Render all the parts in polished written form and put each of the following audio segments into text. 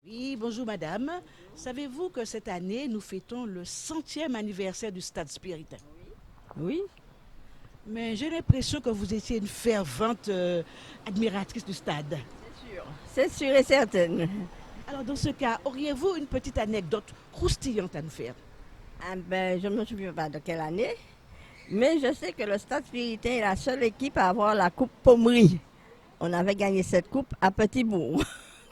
Oui, bonjour madame. Savez-vous que cette année, nous fêtons le centième anniversaire du Stade Spiritain? Oui, Mais j'ai l'impression que vous étiez une fervente admiratrice du stade. c'est sûr et certain. Alors dans ce cas, auriez-vous une petite anecdote croustillante à nous faire? Ah ben, je ne me souviens pas de quelle année, mais je sais que le Stade Spiritain est la seule équipe à avoir la Coupe Pommery. On avait gagné cette coupe à Petit-Bourg,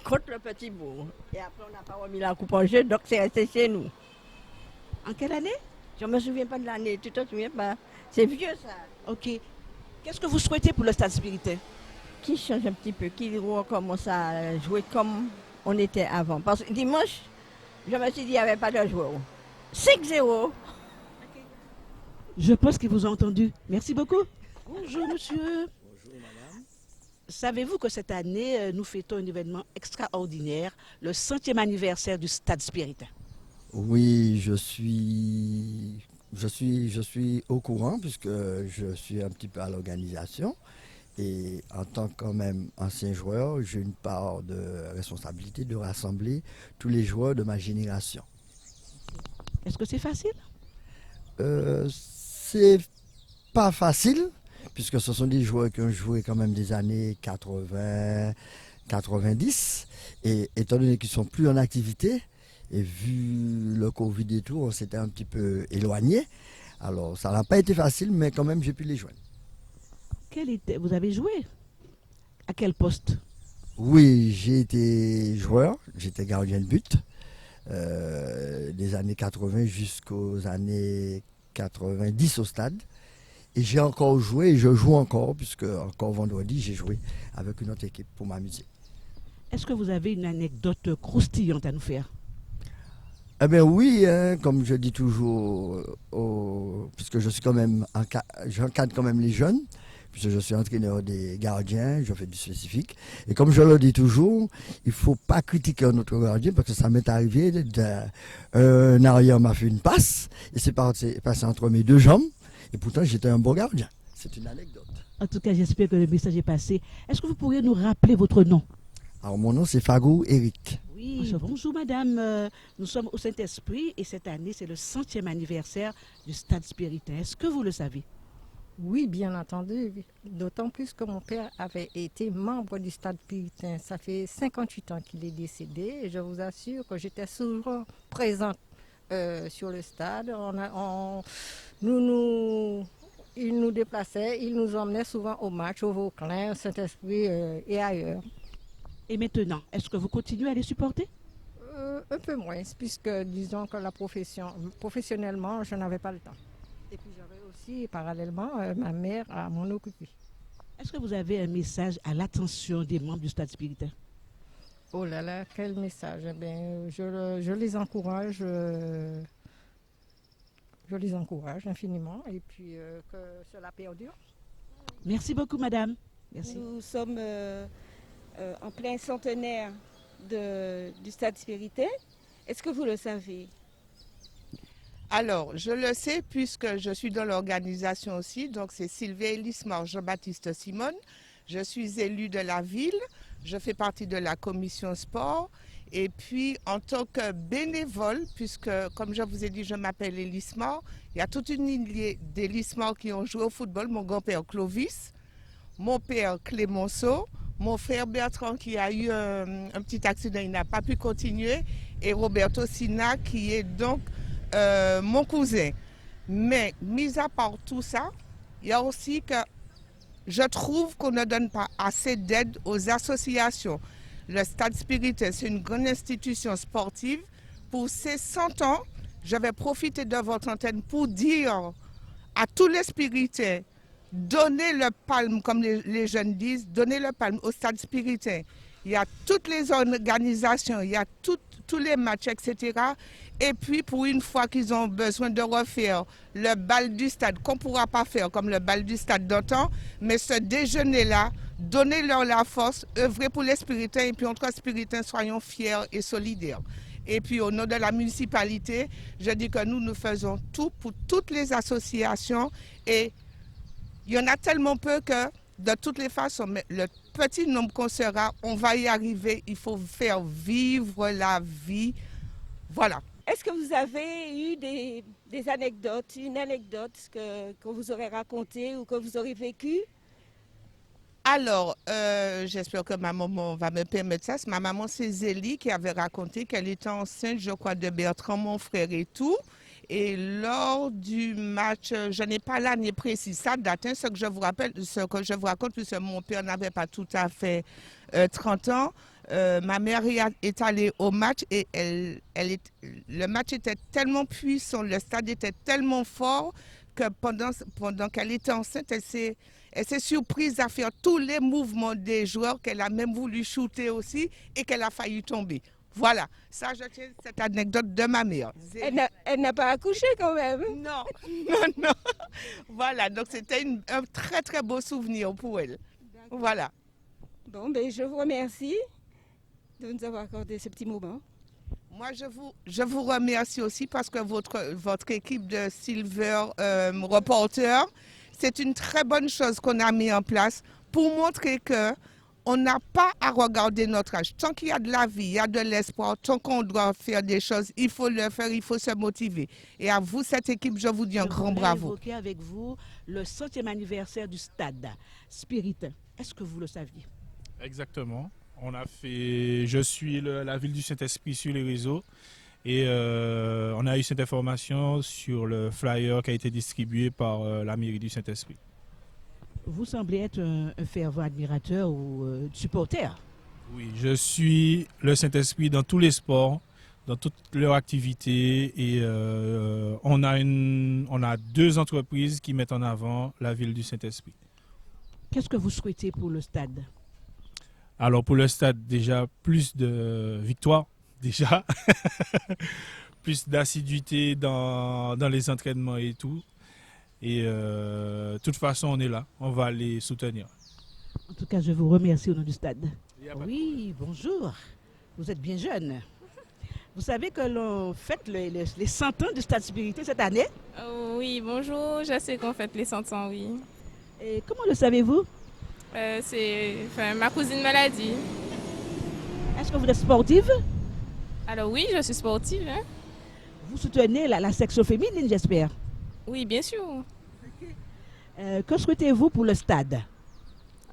contre le Petit-Bourg. Et après, on n'a pas remis la coupe en jeu, donc c'est resté chez nous. En quelle année? Je ne me souviens pas de l'année, tu te souviens pas? C'est vieux ça. Ok. Qu'est-ce que vous souhaitez pour le Stade Spiritain? Qui change un petit peu, qui recommence à jouer comme on était avant. Parce que dimanche, je me suis dit qu'il n'y avait pas de joueurs. 5-0. Je pense qu'ils vous ont entendu. Merci beaucoup. Bonjour monsieur. Savez-vous que cette année, nous fêtons un événement extraordinaire, le centième anniversaire du Stade Spiritain? Oui, je suis au courant puisque je suis un petit peu à l'organisation et en tant que quand même ancien joueur, j'ai une part de responsabilité de rassembler tous les joueurs de ma génération. Est-ce que c'est facile? C'est pas facile puisque ce sont des joueurs qui ont joué quand même des années 80, 90 et étant donné qu'ils sont plus en activité, et vu le Covid et tout, on s'était un petit peu éloigné. Alors, ça n'a pas été facile, mais quand même, j'ai pu les joindre. Vous avez joué? À quel poste? Oui, j'ai été joueur, j'étais gardien de but des années 80 jusqu'aux années 90 au stade. Et j'ai encore joué et je joue encore, puisque encore vendredi, j'ai joué avec une autre équipe pour m'amuser. Est-ce que vous avez une anecdote croustillante à nous faire? Eh bien oui, hein, comme je dis toujours, puisque je suis quand même, j'encadre quand même les jeunes, puisque je suis entraîneur des gardiens, je fais du spécifique. Et comme je le dis toujours, il ne faut pas critiquer un autre gardien, parce que ça m'est arrivé, un arrière m'a fait une passe, et c'est passé entre mes deux jambes, et pourtant j'étais un bon gardien. C'est une anecdote. En tout cas, j'espère que le message est passé. Est-ce que vous pourriez nous rappeler votre nom? Alors mon nom c'est Fagou Eric. Oui, bonjour madame. Nous sommes au Saint-Esprit et cette année, c'est le centième anniversaire du Stade Spiritain. Est-ce que vous le savez? Oui, bien entendu. D'autant plus que mon père avait été membre du Stade Puritain. Ça fait 58 ans qu'il est décédé et je vous assure que j'étais souvent présente sur le stade. Il nous déplaçait, il nous emmenait souvent au match, au Vauclin, au Saint-Esprit et ailleurs. Et maintenant, est-ce que vous continuez à les supporter? Un peu moins, puisque disons que professionnellement, je n'avais pas le temps. Et puis j'avais aussi parallèlement ma mère à m'en occuper. Est-ce que vous avez un message à l'attention des membres du Stade Spiritain? Oh là là, quel message. Eh bien, je les encourage, infiniment et puis que cela perdure. Merci beaucoup madame. Merci. Nous sommes en plein centenaire du Stade Spiritain. Est-ce que vous le savez? Alors, je le sais puisque je suis dans l'organisation aussi. Donc, c'est Sylvie Lismar, Jean-Baptiste Simone. Je suis élue de la ville. Je fais partie de la commission sport. Et puis, en tant que bénévole, puisque, comme je vous ai dit, je m'appelle Elismar, il y a toute une lignée d'Elismar qui ont joué au football. Mon grand-père Clovis, mon père Clémenceau, mon frère Bertrand qui a eu un petit accident, il n'a pas pu continuer, et Roberto Sina qui est donc mon cousin. Mais, mis à part tout ça, il y a aussi que je trouve qu'on ne donne pas assez d'aide aux associations. Le Stade Spiritain, c'est une grande institution sportive. Pour ces 100 ans, je vais profiter de votre antenne pour dire à tous les Spiritains, donnez le palme, comme les jeunes disent, donnez le palme au Stade Spiritain. Il y a toutes les organisations, il y a tous les matchs, etc. Et puis, pour une fois qu'ils ont besoin de refaire le bal du stade, qu'on ne pourra pas faire comme le bal du stade d'autant, mais ce déjeuner-là, donnez-leur la force, œuvrez pour les Spiritains, et puis entre Spiritains, soyons fiers et solidaires. Et puis, au nom de la municipalité, je dis que nous faisons tout pour toutes les associations, et il y en a tellement peu que, de toutes les façons, mais le petit nombre qu'on sera, on va y arriver. Il faut faire vivre la vie. Voilà. Est-ce que vous avez eu des anecdotes, une anecdote que vous aurez racontée ou que vous aurez vécue? Alors, j'espère que ma maman va me permettre ça. Ma maman, c'est Zélie qui avait raconté qu'elle était enceinte, je crois, de Bertrand, mon frère et tout. Et lors du match, je n'ai pas l'année précise, ça date, hein, ce que je vous rappelle, ce que je vous raconte, puisque mon père n'avait pas tout à fait 30 ans. Ma mère est allée au match et le match était tellement puissant, le stade était tellement fort que pendant qu'elle était enceinte, elle s'est surprise à faire tous les mouvements des joueurs, qu'elle a même voulu shooter aussi et qu'elle a failli tomber. Voilà, ça je tiens cette anecdote de ma mère. Elle n'a pas accouché quand même. Non, non, non. Voilà, donc c'était un très très beau souvenir pour elle. Voilà. Bon, ben je vous remercie de nous avoir accordé ce petit moment. Moi, je vous remercie aussi parce que votre équipe de Silver Reporter, c'est une très bonne chose qu'on a mis en place pour montrer que on n'a pas à regarder notre âge. Tant qu'il y a de la vie, il y a de l'espoir, tant qu'on doit faire des choses, il faut le faire, il faut se motiver. Et à vous, cette équipe, je vous dis un grand bravo. Je voulais évoquer avec vous le 100e anniversaire du stade Spiritain. Est-ce que vous le saviez? Exactement. Je suis la ville du Saint-Esprit sur les réseaux et on a eu cette information sur le flyer qui a été distribué par la mairie du Saint-Esprit. Vous semblez être un fervent admirateur ou supporter. Oui, je suis le Saint-Esprit dans tous les sports, dans toutes leurs activités et on a 2 entreprises qui mettent en avant la ville du Saint-Esprit. Qu'est-ce que vous souhaitez pour le stade? Alors pour le stade, déjà plus de victoires, déjà, plus d'assiduité dans les entraînements et tout. Et de toute façon, on est là, on va les soutenir. En tout cas, je vous remercie au nom du stade. Oui, bonjour. Vous êtes bien jeune. Vous savez que l'on fête les 100 ans du stade Spiritain cette année? Oui, bonjour, je sais qu'on fête les 100 ans, oui. Et comment le savez-vous? Ma cousine me l'a dit. Est-ce que vous êtes sportive? Alors oui, je suis sportive. Hein? Vous soutenez la section féminine, j'espère? Oui, bien sûr. Que souhaitez-vous pour le stade?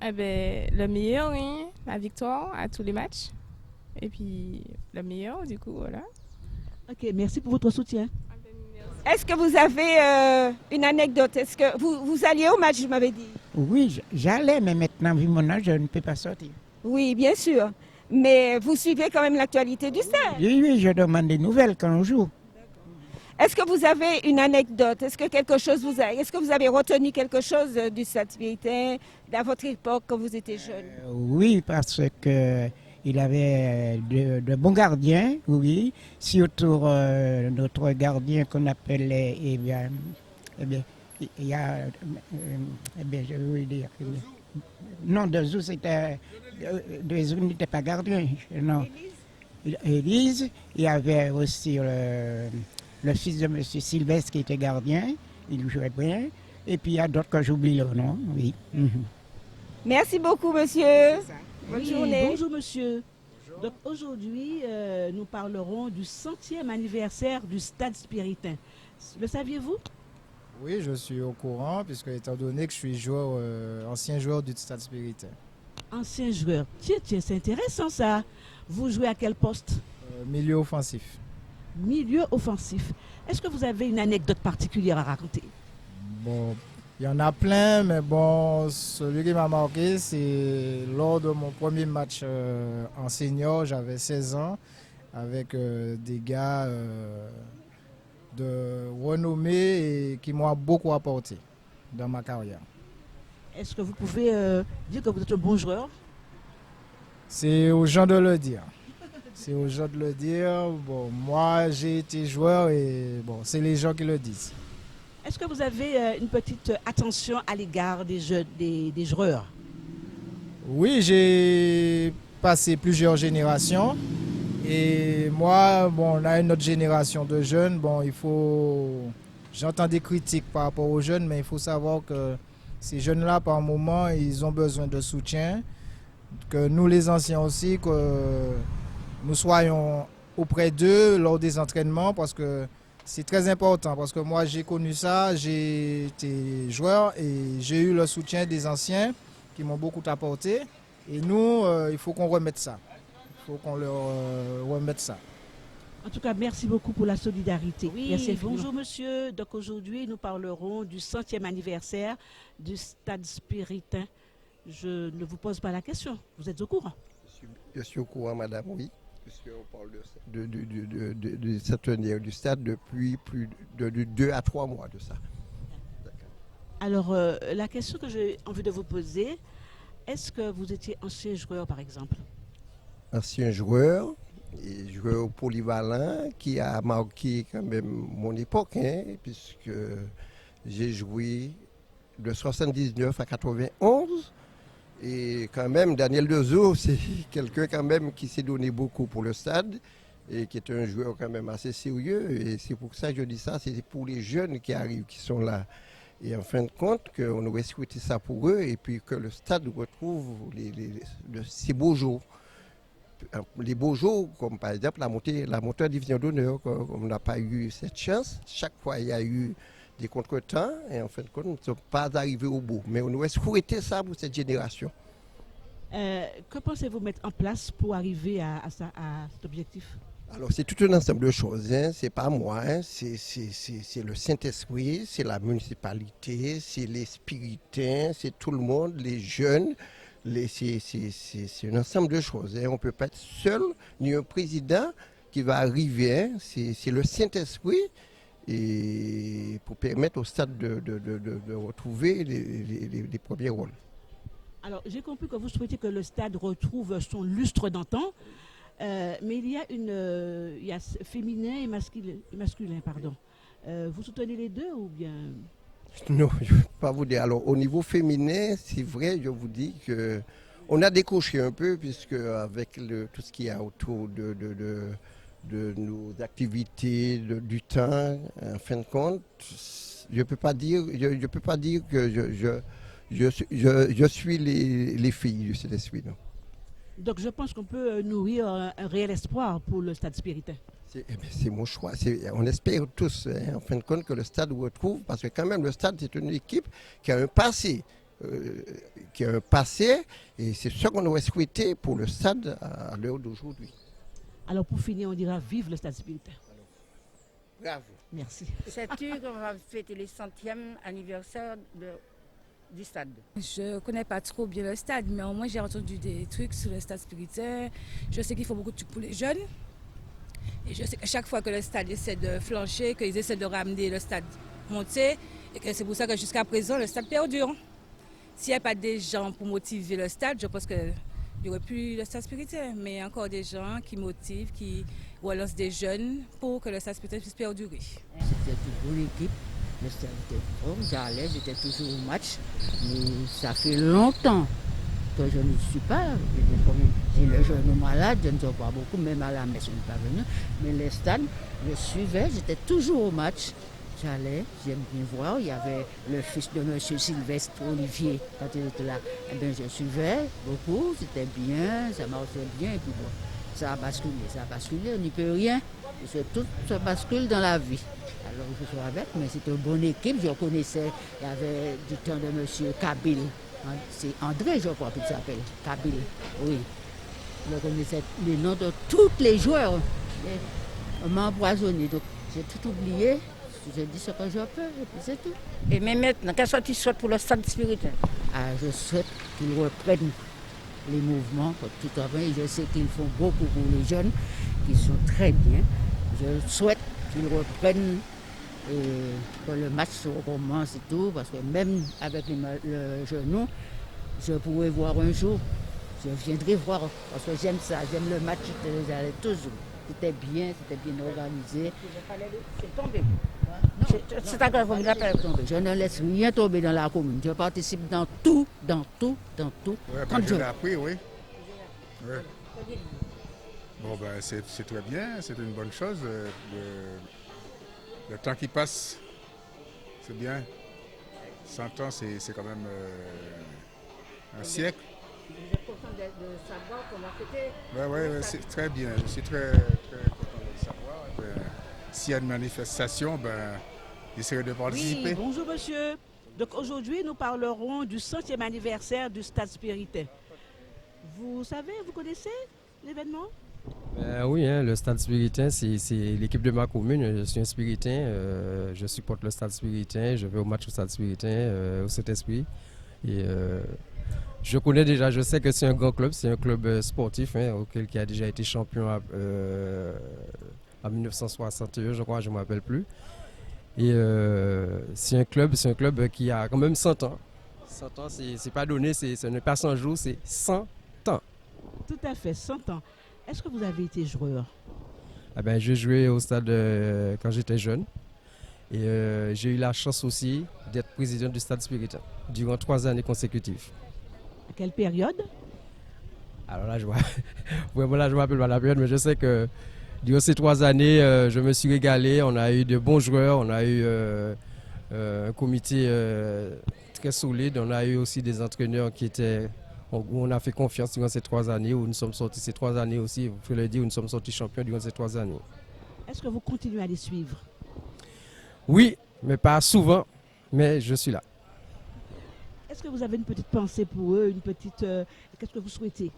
Le meilleur, hein? La victoire à tous les matchs. Et puis le meilleur, du coup, voilà. Ok, merci pour votre soutien. Est-ce que vous avez une anecdote? Est-ce que vous alliez au match, je m'avais dit? Oui, j'allais, mais maintenant, vu mon âge, je ne peux pas sortir. Oui, bien sûr. Mais vous suivez quand même l'actualité du stade? Oui, je demande des nouvelles quand on joue. Est-ce que vous avez une anecdote? Est-ce que vous avez retenu quelque chose du stade Spiritain à votre époque quand vous étiez jeune? Oui, parce que il avait de bons gardiens, oui. Surtout notre gardien qu'on appelait, il y a, je vais dire. Non, Dezou, Dezou n'était pas gardien, non. Élise, il y avait aussi le fils de M. Sylvestre qui était gardien, il jouait bien. Et puis il y a d'autres que j'oublie le nom, oui. Merci beaucoup, monsieur. Bonne Oui, journée. bonjour, monsieur. Bonjour. Donc aujourd'hui, nous parlerons du 100e anniversaire du stade Spiritain. Le saviez-vous? Oui, je suis au courant, puisque étant donné que je suis ancien joueur du stade Spiritain. Ancien joueur. Tiens, c'est intéressant ça. Vous jouez à quel poste? Milieu offensif. Milieu offensif. Est-ce que vous avez une anecdote particulière à raconter? Bon, il y en a plein, mais bon, celui qui m'a marqué, c'est lors de mon premier match en senior, j'avais 16 ans, avec des gars de renommée et qui m'ont beaucoup apporté dans ma carrière. Est-ce que vous pouvez dire que vous êtes un bon joueur? C'est aux gens de le dire. C'est aux gens de le dire. Bon, moi, j'ai été joueur et bon, c'est les gens qui le disent. Est-ce que vous avez une petite attention à l'égard des joueurs? Oui, j'ai passé plusieurs générations. Et moi, bon, on a une autre génération de jeunes. Bon, j'entends des critiques par rapport aux jeunes, mais il faut savoir que ces jeunes-là, par moment, ils ont besoin de soutien. que nous les anciens aussi, que nous soyons auprès d'eux lors des entraînements parce que c'est très important. Parce que moi j'ai connu ça, j'ai été joueur et j'ai eu le soutien des anciens qui m'ont beaucoup apporté. Et nous, il faut qu'on remette ça. Il faut qu'on leur remette ça. En tout cas, merci beaucoup pour la solidarité. Oui, Merci infiniment. Bonjour monsieur. Donc aujourd'hui, nous parlerons du 100e anniversaire du Stade Spiritain. Je ne vous pose pas la question. Vous êtes au courant? Je suis au courant, madame, oui. Puisqu'on parle du centenaire du stade depuis plus de 2 à 3 mois de ça. Alors, la question que j'ai envie de vous poser, est-ce que vous étiez ancien joueur, par exemple? Ancien joueur, et joueur polyvalent qui a marqué quand même mon époque, hein, puisque j'ai joué de 79 à 91. Et quand même, Daniel Dezo, c'est quelqu'un quand même qui s'est donné beaucoup pour le stade et qui est un joueur quand même assez sérieux. Et c'est pour ça que je dis ça, c'est pour les jeunes qui arrivent, qui sont là. Et en fin de compte, qu'on aurait souhaité ça pour eux et puis que le stade retrouve ces beaux jours. Les beaux jours, comme par exemple la montée en division d'honneur, on n'a pas eu cette chance. Chaque fois, il y a eu des contretemps et en fin de compte, nous ne sommes pas arrivés au bout. Mais on aurait souhaité ça pour cette génération. Que pensez-vous mettre en place pour arriver à cet objectif? Alors c'est tout un ensemble de choses, hein. C'est pas moi, hein. C'est le Saint-Esprit, c'est la municipalité, c'est les spiritains, c'est tout le monde, les jeunes. C'est un ensemble de choses, hein. On ne peut pas être seul, ni un président qui va arriver, hein. C'est le Saint-Esprit. Et pour permettre au stade de retrouver les premiers rôles. Alors, j'ai compris que vous souhaitez que le stade retrouve son lustre d'antan, mais il y a féminin et masculin, pardon. Vous soutenez les deux ou bien? Non, je ne peux pas vous dire. Alors, au niveau féminin, c'est vrai, je vous dis qu'on a décroché un peu, puisque avec tout ce qu'il y a autour de nos activités, du temps, en fin de compte, je peux pas dire que je suis les filles du Saint-Esprit. Donc je pense qu'on peut nourrir un réel espoir pour le Stade Spiritain. C'est mon choix. On espère tous, hein, en fin de compte, que le Stade retrouve, parce que quand même le Stade c'est une équipe qui a un passé. Et c'est ce qu'on aurait souhaité pour le Stade à l'heure d'aujourd'hui. Alors pour finir, on dira vive le Stade Spiritain. Bravo. Merci. Sais-tu qu'on va fêter le 100e anniversaire du stade? Je ne connais pas trop bien le stade, mais au moins j'ai entendu des trucs sur le Stade Spiritain. Je sais qu'il faut beaucoup de trucs pour les jeunes. Et je sais que chaque fois que le stade essaie de flancher, qu'ils essaient de ramener le stade monter, et que c'est pour ça que jusqu'à présent, le stade perdure. S'il n'y a pas des gens pour motiver le stade, je pense que il n'y aurait plus le Stade Spiritain, mais il y a encore des gens qui motivent, qui relancent des jeunes pour que le Stade Spiritain puisse perdurer. C'était une bonne équipe, le stade était fort, j'allais, j'étais toujours au match, mais ça fait longtemps que je ne suis pas. J'ai le genou malade, je ne sors pas beaucoup, même à la messe, je ne suis pas venu, mais le stade, je suivais, j'étais toujours au match. J'allais, j'aime bien voir, il y avait le fils de M. Sylvestre Olivier, quand il était là. Eh bien, je suivais beaucoup, c'était bien, ça marchait bien, et puis bon, ça a basculé, on n'y peut rien. Tout se bascule dans la vie. Alors je suis avec, mais c'est une bonne équipe, je connaissais, il y avait du temps de M. Kabil, c'est André, je crois qu'il s'appelle, Kabil, oui. Je connaissais les noms de tous les joueurs. On m'a empoisonné, donc j'ai tout oublié. Je dis ce que je peux, et puis c'est tout. Et mais maintenant, qu'est-ce que tu souhaites pour le Stade Spiritain? Je souhaite qu'ils reprennent les mouvements tout avant. Et je sais qu'ils font beaucoup pour les jeunes, qui sont très bien. Je souhaite qu'ils reprennent et que le match se recommence et tout, parce que même avec le genou, je pourrais voir un jour. Je viendrai voir, parce que j'aime ça, j'aime le match, j'allais toujours. C'était bien organisé. C'est tombé. C'est à cause de la tomber. Je ne laisse rien tomber dans la commune. Je participe dans tout. Ouais, je l'ai appris, oui. Ouais. Bon, ben, c'est très bien, c'est une bonne chose. Le temps qui passe, c'est bien. 100 ans, c'est quand même un siècle. Vous êtes content de savoir comment c'était? Oui, c'est très bien. Je suis très content de le savoir. S'il y a une manifestation, j'essaierai de participer. Oui, bonjour monsieur. Donc aujourd'hui, nous parlerons du 100e anniversaire du Stade Spiritain. Vous savez, vous connaissez l'événement? Oui, hein, le Stade Spiritain, c'est l'équipe de ma commune. Je suis un Spiritain, je supporte le Stade Spiritain, je vais au match au Stade Spiritain, au Saint-Esprit. Et je connais déjà, je sais que c'est un grand club, c'est un club sportif auquel qui a déjà été champion en 1961, je crois, je ne me rappelle plus. Et c'est un club qui a quand même 100 ans. 100 ans, c'est pas donné, ce n'est pas 100 jours, c'est 100 ans. Tout à fait, 100 ans. Est-ce que vous avez été joueur? J'ai joué au stade quand j'étais jeune. Et j'ai eu la chance aussi d'être président du Stade Spiritain durant 3 années consécutives. À quelle période? Alors là, vraiment là, je ne me rappelle pas la période, mais je sais que durant ces 3 années, je me suis régalé. On a eu de bons joueurs, on a eu un comité très solide, on a eu aussi des entraîneurs où on a fait confiance durant ces 3 années, où nous sommes sortis ces 3 années aussi, vous pouvez le dire, où nous sommes sortis champions durant ces 3 années. Est-ce que vous continuez à les suivre? Oui, mais pas souvent, mais je suis là. Est-ce que vous avez une petite pensée pour eux, qu'est-ce que vous souhaitez?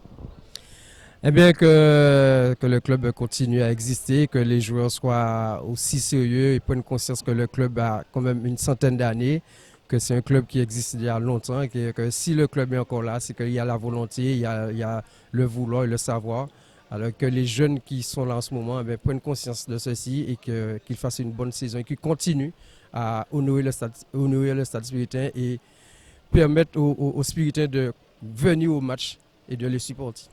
Eh bien, que le club continue à exister, que les joueurs soient aussi sérieux et prennent conscience que le club a quand même une centaine d'années, que c'est un club qui existe il y a longtemps et que si le club est encore là, c'est qu'il y a la volonté, il y a le vouloir et le savoir. Alors que les jeunes qui sont là en ce moment prennent conscience de ceci et qu'ils fassent une bonne saison et qu'ils continuent à honorer le stade Spiritain et permettre aux Spiritains de venir au match et de les supporter.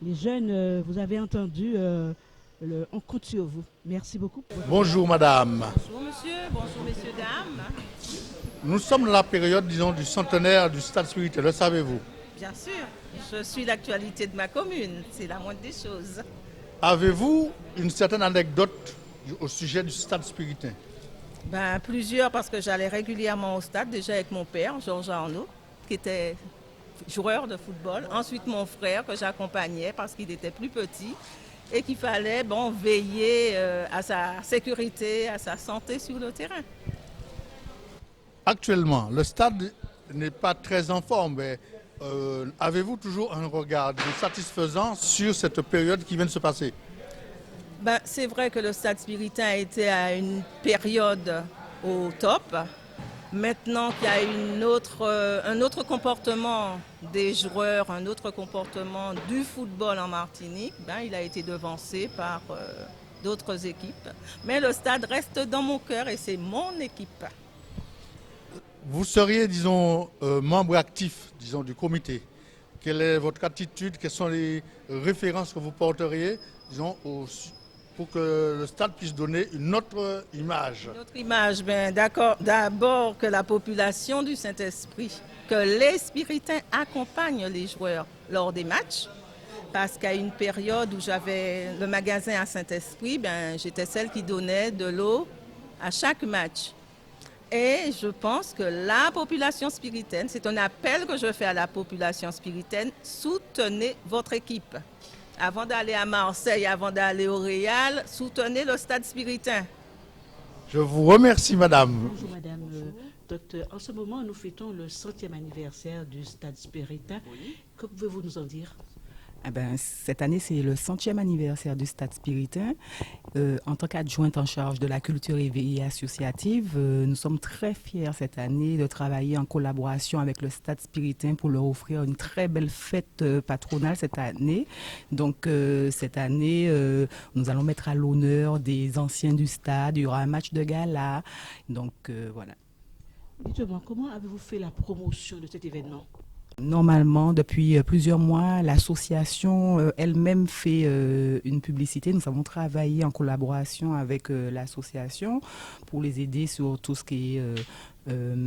Les jeunes, vous avez entendu, on compte sur vous. Merci beaucoup. Bonjour madame. Bonjour monsieur, bonjour messieurs, dames. Nous sommes dans la période, disons, du centenaire du Stade Spiritain, le savez-vous? Bien sûr, je suis l'actualité de ma commune, c'est la moindre des choses. Avez-vous une certaine anecdote au sujet du Stade Spiritain? Plusieurs, parce que j'allais régulièrement au stade, déjà avec mon père, Georges Arnaud, qui était joueur de football. Ensuite, mon frère, que j'accompagnais parce qu'il était plus petit et qu'il fallait veiller à sa sécurité, à sa santé sur le terrain. Actuellement, le stade n'est pas très en forme, mais avez-vous toujours un regard satisfaisant sur cette période qui vient de se passer? C'est vrai que le Stade Spiritain a été à une période au top. Maintenant qu'il y a un autre comportement des joueurs, un autre comportement du football en Martinique, il a été devancé par d'autres équipes. Mais le stade reste dans mon cœur et c'est mon équipe. Vous seriez, disons, membre actif, disons, du comité. Quelle est votre attitude? Quelles sont les références que vous porteriez, disons, pour que le stade puisse donner une autre image? Une autre image, d'accord. D'abord que la population du Saint-Esprit, que les Spiritains accompagnent les joueurs lors des matchs. Parce qu'à une période où j'avais le magasin à Saint-Esprit, j'étais celle qui donnait de l'eau à chaque match. Et je pense que la population spiritaine, c'est un appel que je fais à la population spiritaine, soutenez votre équipe. Avant d'aller à Marseille, avant d'aller au Real, soutenez le Stade Spiritain. Je vous remercie, madame. Bonjour, madame. Docteur, en ce moment, nous fêtons le 100e anniversaire du Stade Spiritain. Oui. Que pouvez-vous nous en dire? Cette année, c'est le 100e anniversaire du Stade Spiritain. En tant qu'adjointe en charge de la culture et vie associative, nous sommes très fiers cette année de travailler en collaboration avec le Stade Spiritain pour leur offrir une très belle fête patronale cette année. Donc, cette année, nous allons mettre à l'honneur des anciens du stade. Il y aura un match de gala. Donc, voilà. Dites-moi, comment avez-vous fait la promotion de cet événement? Normalement, depuis plusieurs mois, l'association elle-même fait une publicité. Nous avons travaillé en collaboration avec l'association pour les aider sur tout ce qui est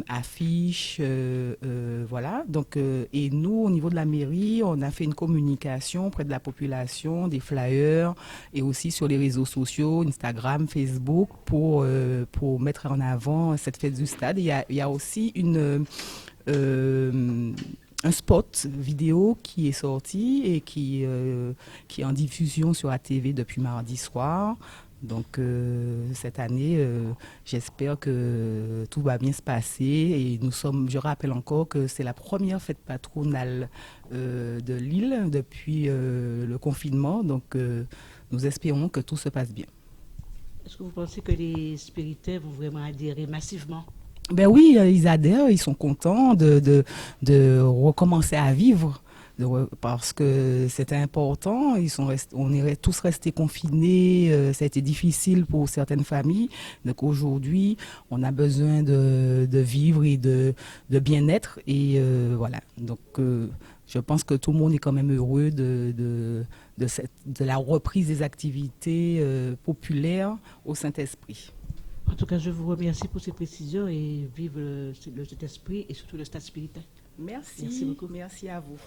affiches, voilà. Donc, et nous, au niveau de la mairie, on a fait une communication auprès de la population, des flyers et aussi sur les réseaux sociaux, Instagram, Facebook, pour mettre en avant cette fête du stade. Il y a aussi un spot vidéo qui est sorti et qui est en diffusion sur ATV depuis mardi soir. Donc cette année, j'espère que tout va bien se passer et je rappelle encore que c'est la première fête patronale de l'île depuis le confinement. Donc nous espérons que tout se passe bien. Est-ce que vous pensez que les spiritains vont vraiment adhérer massivement? Ben oui, ils adhèrent, ils sont contents de recommencer à vivre. Parce que c'était important, on est tous restés confinés, ça a été difficile pour certaines familles. Donc aujourd'hui, on a besoin de vivre et de bien-être. Et voilà, donc je pense que tout le monde est quand même heureux de la reprise des activités populaires au Saint-Esprit. En tout cas, je vous remercie pour ces précisions et vive le Saint-Esprit et surtout le Stade Spiritain. Merci beaucoup. Merci à vous.